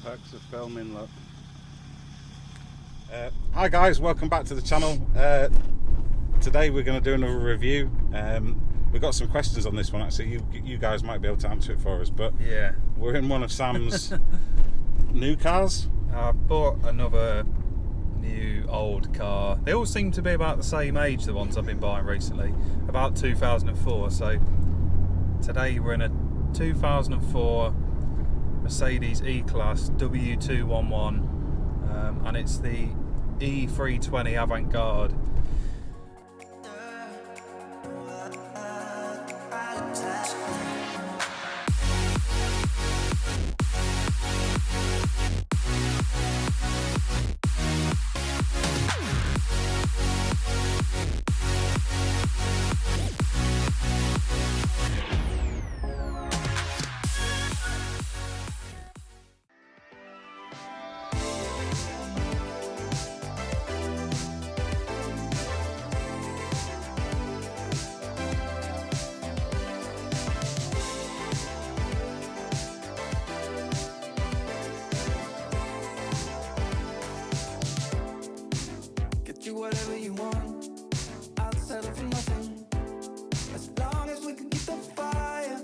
Perks of filming, look. Hi guys, welcome back to the channel. Today we're going to do another review. We've got some questions on this one actually. You guys might be able to answer it for us, but yeah, we're in one of Sam's new cars. I bought another new old car. They all seem to be about the same age, the ones I've been buying recently, about 2004. So today we're in a 2004 Mercedes E-Class W211, and it's the E320 Avant-Garde. Whatever you want, I'll settle for nothing, as long as we can keep the fire.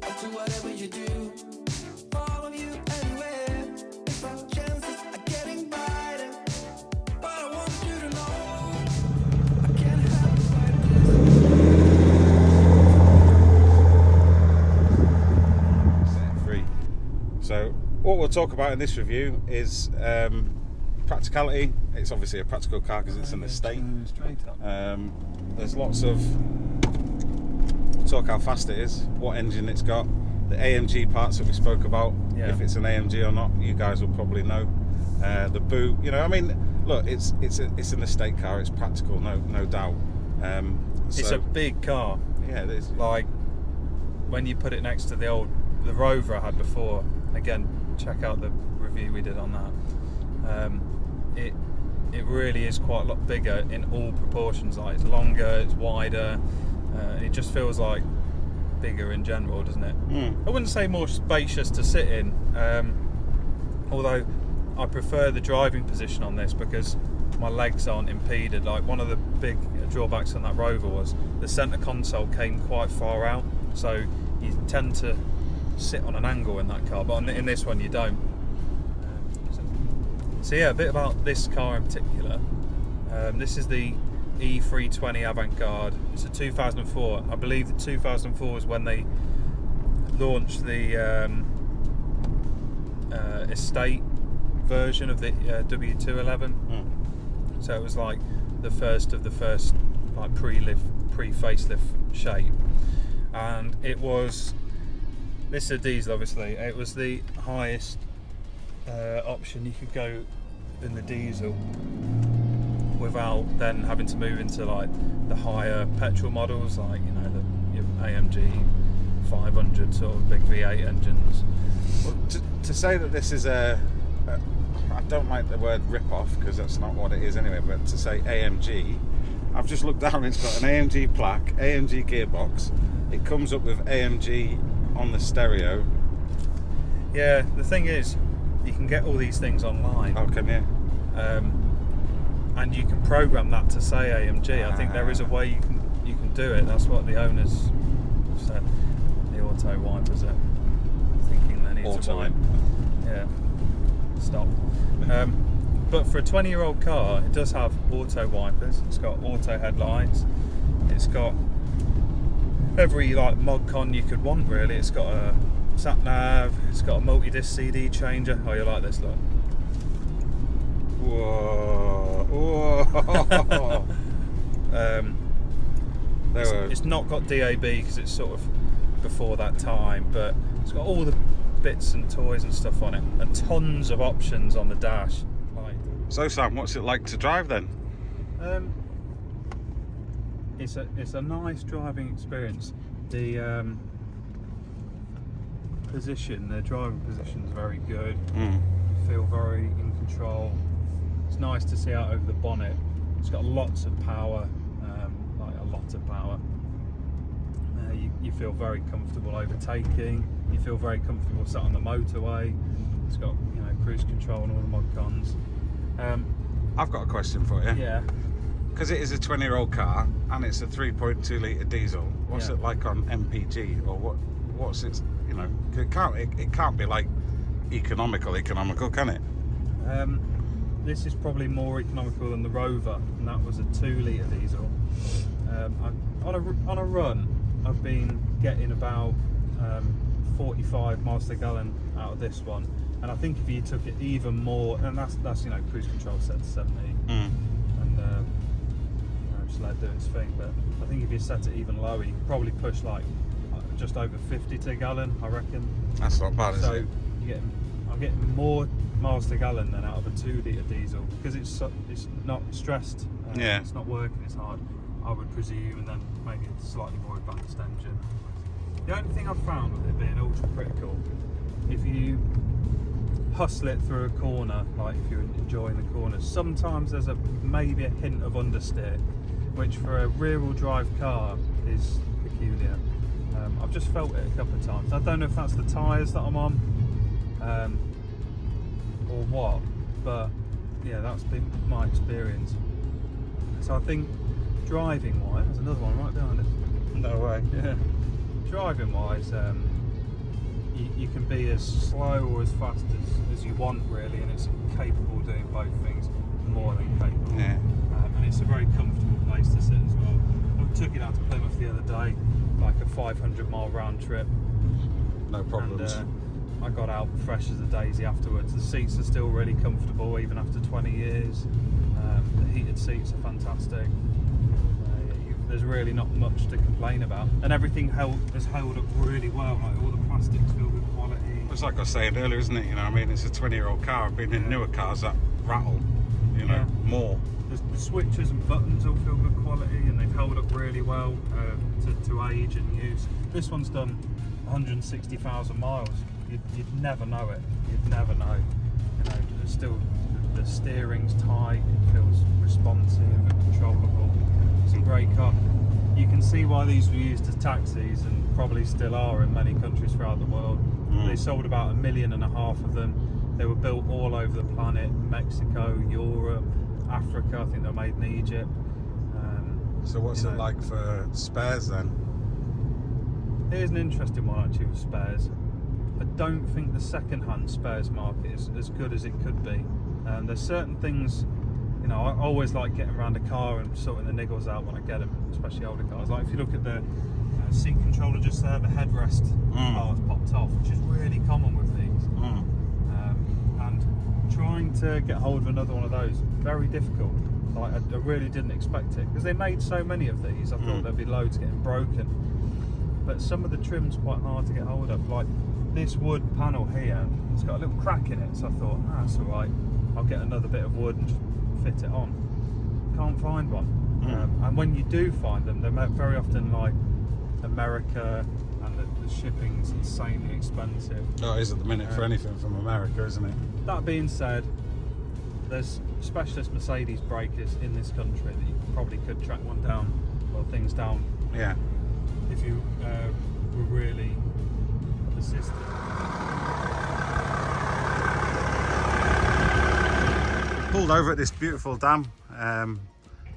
I'll do whatever you do, follow you anywhere, if our chances are getting brighter. But I want you to know, I can't have it like this. Free. So what we'll talk about in this review is practicality. It's obviously a practical car because it's an estate. There's lots of talk how fast it is, what engine it's got, the AMG parts that we spoke about, if it's an AMG or not, you guys will probably know. The boot, you know, I mean, look, it's an estate car. It's practical, no doubt. It's a big car. Yeah, it is. Like when you put it next to the Rover I had before. Again, check out the review we did on that. It really is quite a lot bigger in all proportions. Like it's longer, it's wider. It just feels like bigger in general, doesn't it? I wouldn't say more spacious to sit in, although I prefer the driving position on this because my legs aren't impeded. Like one of the big drawbacks on that Rover was the centre console came quite far out, so you tend to sit on an angle in that car, but in this one you don't. So yeah, a bit about this car in particular. This is the E320 Avant-Garde. It's a 2004. I believe the 2004 is when they launched the estate version of the W211. So it was like the first of the first like pre-facelift shape, and it was. This is a diesel, obviously. It was the highest option you could go in the diesel without then having to move into like the higher petrol models, like your AMG 500 sort of big V8 engines. Well, to say that this is I don't like the word rip-off because that's not what it is anyway, but to say AMG, I've just looked down, it's got an AMG plaque, AMG gearbox, it comes up with AMG on the stereo. Yeah, the thing is, you can get all these things online. Oh, can you? And you can program that to say AMG. I think there is a way you can do it. That's what the owners said. The auto wipers are thinking they need to wipe. Yeah. Stop. But for a 20-year-old car, it does have auto wipers. It's got auto headlights. It's got every like mod con you could want, really. It's got a sat nav. It's got a multi-disc CD changer. Oh, you like this, look? Whoa! It's not got DAB because it's sort of before that time, but it's got all the bits and toys and stuff on it, and tons of options on the dash. So Sam, what's it like to drive then? It's a nice driving experience. The driving position is very good. Feel very in control. It's nice to see out over the bonnet. It's got lots of power, like a lot of power. You feel very comfortable overtaking. You feel very comfortable sat on the motorway. It's got, you know, cruise control and all the mod cons. I've got a question for you. Yeah. Because it is a 20-year-old car and it's a 3.2 litre diesel. What's it like on MPG, or what's its, you know, it can't be like economical, can it? This is probably more economical than the Rover, and that was a 2 litre diesel. On a run, I've been getting about 45 miles per gallon out of this one, and I think if you took it even more, and that's you know, cruise control set to 70, and you know, just let it do its thing. But I think if you set it even lower, you could probably push like just over 50 to a gallon, I reckon. That's not bad, is So it? I'm getting more miles per gallon than out of a 2 litre diesel, because it's not stressed. Yeah. It's not working as hard, I would presume, and then maybe it's a slightly more advanced engine. The only thing I've found with it being ultra critical, if you hustle it through a corner, like if you're enjoying the corners, sometimes there's maybe a hint of understeer, which for a rear-wheel drive car is peculiar. I've just felt it a couple of times. I don't know if that's the tyres that I'm on, or what, but yeah, that's been my experience. So I think driving wise, there's another one right behind us. No way. Yeah. Driving wise, you can be as slow or as fast as you want, really, and it's capable of doing both things, more than capable. Yeah. And it's a very comfortable place to sit as well. I took it out to Plymouth the other day, like a 500-mile round trip. No problems. And, I got out fresh as a daisy afterwards. The seats are still really comfortable even after 20 years. The heated seats are fantastic. There's really not much to complain about, and everything has held up really well. Like all the plastics feel good quality. It's like I was saying earlier, isn't it? You know, I mean, it's a 20-year-old car. I've been in newer cars that rattle, you know, Yeah. more. The switches and buttons all feel good quality, and they've held up really well to age and use. This one's done 160,000 miles. You'd never know it. You'd never know. You know, there's still the steering's tight. It feels responsive and controllable. It's a great car. You can see why these were used as taxis, and probably still are in many countries throughout the world. They sold about 1.5 million of them. They were built all over the planet: Mexico, Europe, Africa. I think they were made in Egypt. So what's it like for spares then? Here's an interesting one actually with spares. I don't think the second-hand spares market is as good as it could be. There's certain things, you know, I always like getting around a car and sorting the niggles out when I get them, especially older cars. Like if you look at the seat controller just there, the headrest part's popped off, which is really common with these. And trying to get hold of another one of those, very difficult. Like I really didn't expect it, because they made so many of these. I thought there'd be loads getting broken, but some of the trim's quite hard to get hold of. Like this wood panel here, it's got a little crack in it, so I thought, that's all right, I'll get another bit of wood and just fit it on. Can't find one. And when you do find them, they're very often like America, and the shipping's insanely expensive. Oh, it is at the minute for anything from America, isn't it? That being said, there's specialist Mercedes breakers in this country that you probably could track one down, or things down, Yeah. if you were really persistent. Pulled over at this beautiful dam.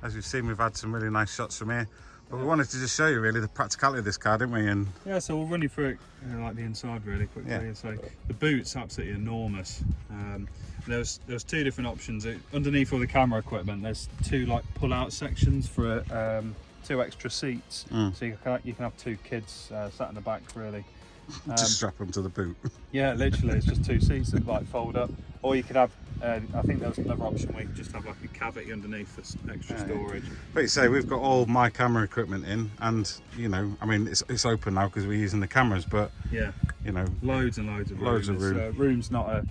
As you've seen, we've had some really nice shots from here. But we wanted to just show you really the practicality of this car, didn't we? And Yeah, so we'll run you through it, like the inside really quickly. Yeah. So the boot's absolutely enormous. There's two different options. Underneath all the camera equipment, there's two like pull-out sections for 2 extra seats. So you can have 2 kids sat in the back really. just strap them to the boot. Yeah, literally, it's just 2 seats that like fold up. Or you could have, I think there was another option where you could just have like a cavity underneath for extra storage. But you say we've got all my camera equipment in, and you know, I mean, it's open now because we're using the cameras, but Yeah, you know, loads and loads of room. Loads of room. Room's not a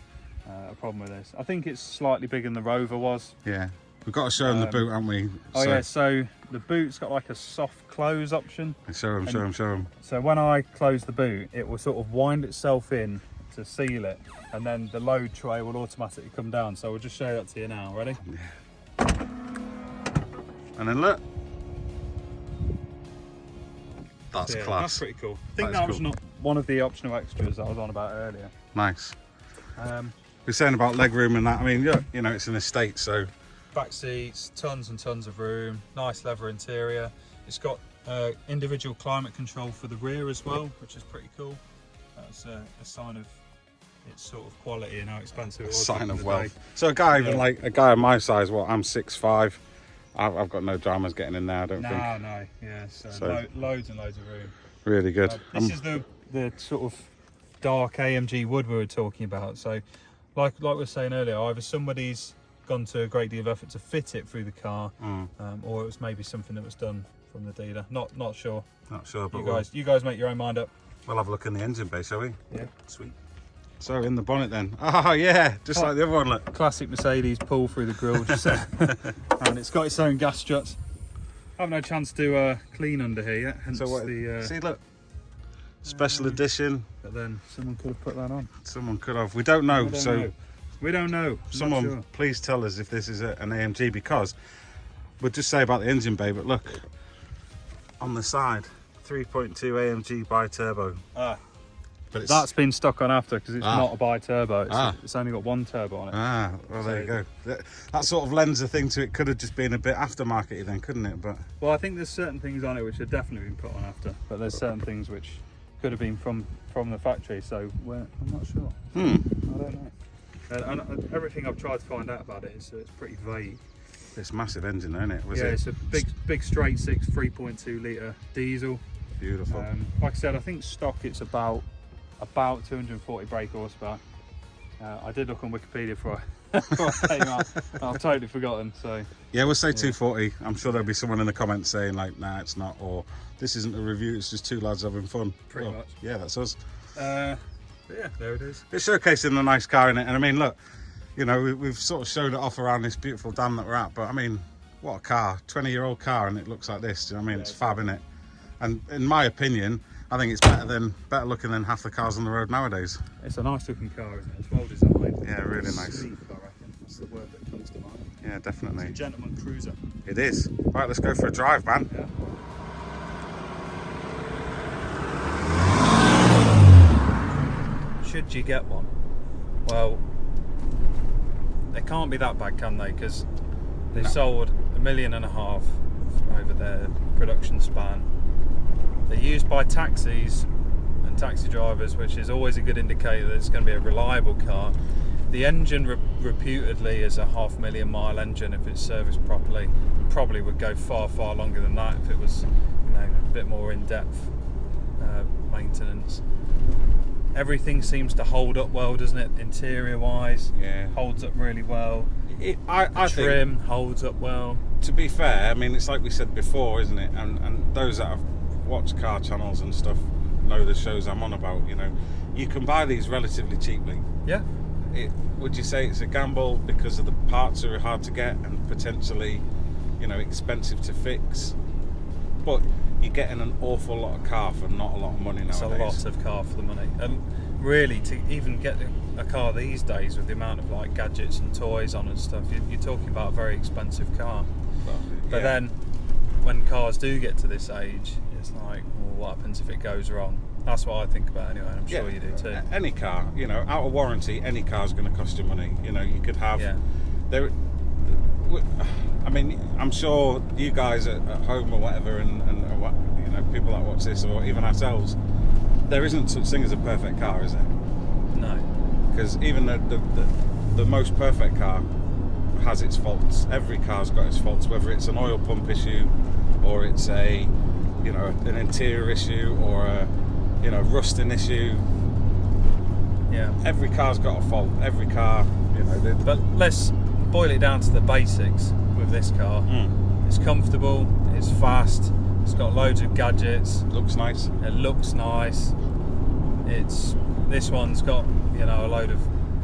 problem with this. I think it's slightly bigger than the Rover was. yeah, we've got to show them the boot, haven't we? Oh yeah, so the boot's got like a soft close option. Show them. So when I close the boot, it will sort of wind itself in to seal it, and then the load tray will automatically come down. So we'll just show that to you now. Ready? And then look. That's So, yeah, class. That's pretty cool. I think That is that was cool. not one of the optional extras that I was on about earlier. Nice. Um, We're saying about leg room and that. I mean, yeah, you know, it's an estate, so back seats, tons and tons of room, nice leather interior. It's got individual climate control for the rear as well, which is pretty cool. That's a sign of its sort of quality and how expensive it was. sign back in of the wealth. day. So a guy even Yeah. like a guy of my size, what I'm 6'5", I've got no dramas getting in there. I don't think. No, yeah. So, So- loads and loads of room. Really good. This is the sort of dark AMG wood we were talking about. So, like we were saying earlier, either somebody's gone to a great deal of effort to fit it through the car, or it was maybe something that was done from the dealer. Not sure. Not sure, but You guys make your own mind up. we'll have a look in the engine bay, shall we? Yeah, sweet. So in the bonnet then. Oh yeah, just like the other one. Look. Classic Mercedes pull through the grille, just and it's got its own gas struts. I haven't had a chance to clean under here yet, hence So what? the. See, look. Special edition. But then someone could have put that on. Someone could have. We don't know. We don't so know. We don't know. I'm not someone, sure. please tell us if this is an AMG, because we'll just say about the engine bay. But look, on the side, 3.2 AMG bi-turbo. But it's That's been stuck on after because it's Ah. not a bi-turbo. Ah. It's only got one turbo on it. well, there you So- go. That sort of lends a thing to it. Could have just been a bit aftermarket then, couldn't it? But Well, I think there's certain things on it which have definitely been put on after, but there's certain things which could have been from the factory. So I'm not sure. I don't know. And everything I've tried to find out about it is it's pretty vague. this massive engine, isn't it? Was Yeah, it it's a big straight six 3.2 litre diesel. beautiful? Like I said, I think stock it's about 240 brake horsepower. I did look on Wikipedia before I came out. I've totally forgotten. So Yeah, we'll say 240. I'm sure there'll be someone in the comments saying like, nah, it's not, or this isn't a review, it's just two lads having fun. Pretty much. Yeah, that's us. but yeah, there it is. It's showcasing a nice car in it, and I mean, look, you know, we've sort of showed it off around this beautiful dam that we're at, but I mean, what a car, 20-year-old car, and it looks like this. Do you know what I mean? It's fab, innit? And in my opinion, I think it's better looking than half the cars on the road nowadays. It's a nice looking car, isn't it? It's well designed. Yeah, really nice. Sleek, I reckon. That's the word that comes to mind. Yeah, It's a definitely. gentleman cruiser. It is. Right, let's go for a drive, man. Yeah. Should you get one? Well, they can't be that bad, can they? Because they've No. sold 1.5 million over their production span. They're used by taxis and taxi drivers, which is always a good indicator that it's going to be a reliable car. The engine reputedly is a 500,000 mile engine if it's serviced properly. Probably would go far longer than that if it was, a bit more in-depth maintenance. Everything seems to hold up well, doesn't it? Interior-wise, Yeah. holds up really well. I think, Trim holds up well. to be fair, I mean, it's like we said before, isn't it? And those that have watched car channels and stuff know the shows I'm on about. You know, you can buy these relatively cheaply. Yeah. Would you say it's a gamble because of the parts are hard to get and potentially, expensive to fix? But you're getting an awful lot of car for not a lot of money It's nowadays. a lot of car for the money, and really to even get a car these days with the amount of like gadgets and toys on and stuff, you're talking about a very expensive car. But then when cars do get to this age, it's like, well, what happens if it goes wrong? That's what I think about anyway, and I'm sure you do too. Any car, out of warranty, any car's going to cost you money. You could have. Yeah. I mean, I'm sure you guys at home or whatever, and people that watch this, or even ourselves, there isn't such thing as a perfect car, is there? No. Because even the most perfect car has its faults. Every car's got its faults, whether it's an oil pump issue, or it's an interior issue, or a rusting issue. Yeah. Every car's got a fault. Every car, But let's boil it down to the basics with this car. It's comfortable, it's fast, it's got loads of gadgets, looks nice. it looks nice. This one's got a load of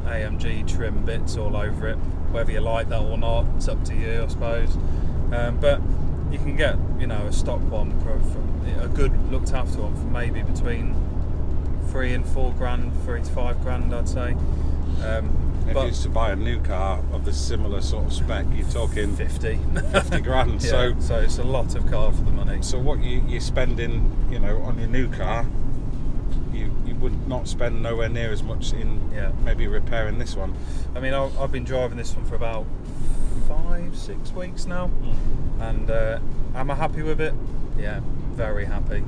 AMG trim bits all over it. Whether you like that or not, it's up to you, I suppose. But you can get a stock one from a good looked after one for maybe between 3 and 4 grand, 3 to 5 grand, I'd say. If you used to buy a new car of the similar sort of spec, you're talking 50 grand. Yeah, so it's a lot of car for the money. So what you're spending, you know, on your new car, you would not spend nowhere near as much in maybe repairing this one. I mean, I've been driving this one for about 5-6 weeks now, and am I happy with it? Yeah, very happy.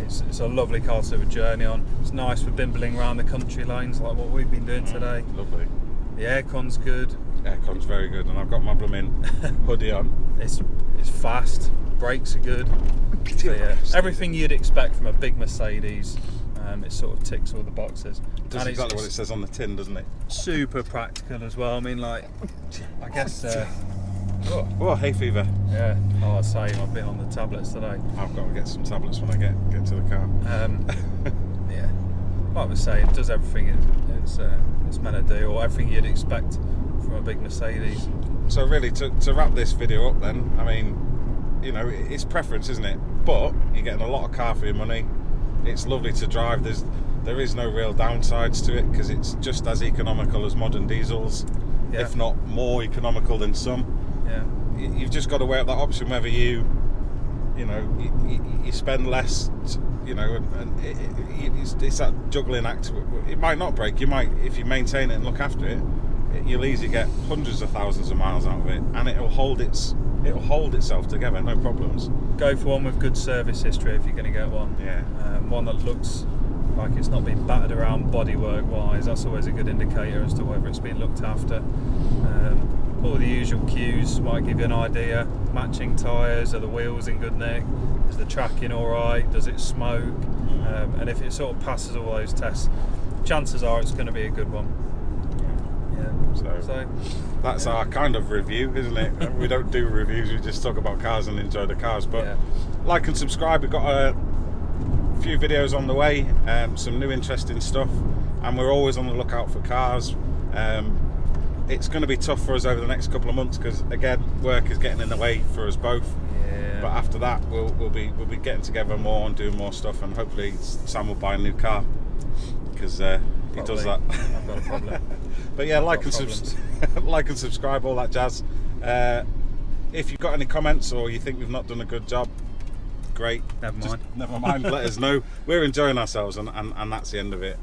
It's a lovely car to have a journey on. It's nice for bimbling around the country lanes like what we've been doing today. Lovely. The aircon's good. Aircon's very good, and I've got my blooming hoodie on. It's fast. Brakes are good. So yeah, everything you'd expect from a big Mercedes. It sort of ticks all the boxes. Does exactly what it says on the tin, doesn't it? Super practical as well. I mean, like, I guess. Oh, hay fever. Yeah. Oh, same. I've been on the tablets today. I've got to get some tablets when I get to the car. Yeah. Like we say, it does everything it's meant to do, or everything you'd expect from a big Mercedes. So really, to wrap this video up, then, I mean, you know, it's preference, isn't it? But you're getting a lot of car for your money. It's lovely to drive. There is no real downsides to it because it's just as economical as modern diesels, if not more economical than some. Yeah. You've just got to weigh up that option whether you spend less, you know, and it's that juggling act. It might not break. You might, if you maintain it and look after it, you'll easily get hundreds of thousands of miles out of it, and it'll hold itself together, no problems. Go for one with good service history if you're going to get one. Yeah. One that looks like it's not been battered around bodywork wise. That's always a good indicator as to whether it's been looked after. All the usual cues might give you an idea. Matching tyres, are the wheels in good nick? Is the tracking alright? Does it smoke? And if it sort of passes all those tests, chances are it's going to be a good one. So that's our kind of review, isn't it? We don't do reviews, we just talk about cars and enjoy the cars. But like and subscribe, we've got a few videos on the way, some new interesting stuff, and we're always on the lookout for cars. It's going to be tough for us over the next couple of months because, again, work is getting in the way for us both. But after that, we'll be getting together more and doing more stuff, and hopefully Sam will buy a new car because he does that. I've got a problem. But yeah, like and subscribe, all that jazz. If you've got any comments or you think we've not done a good job, great. Never mind. Let us know. We're enjoying ourselves, and that's the end of it.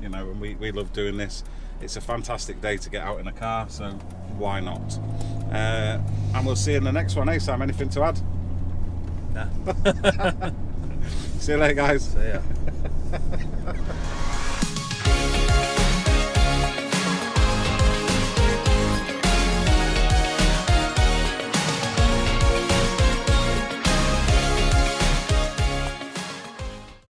You know, and we love doing this. It's a fantastic day to get out in a car, so why not? And we'll see you in the next one. Hey Sam, anything to add? Nah. See you later, guys. See ya.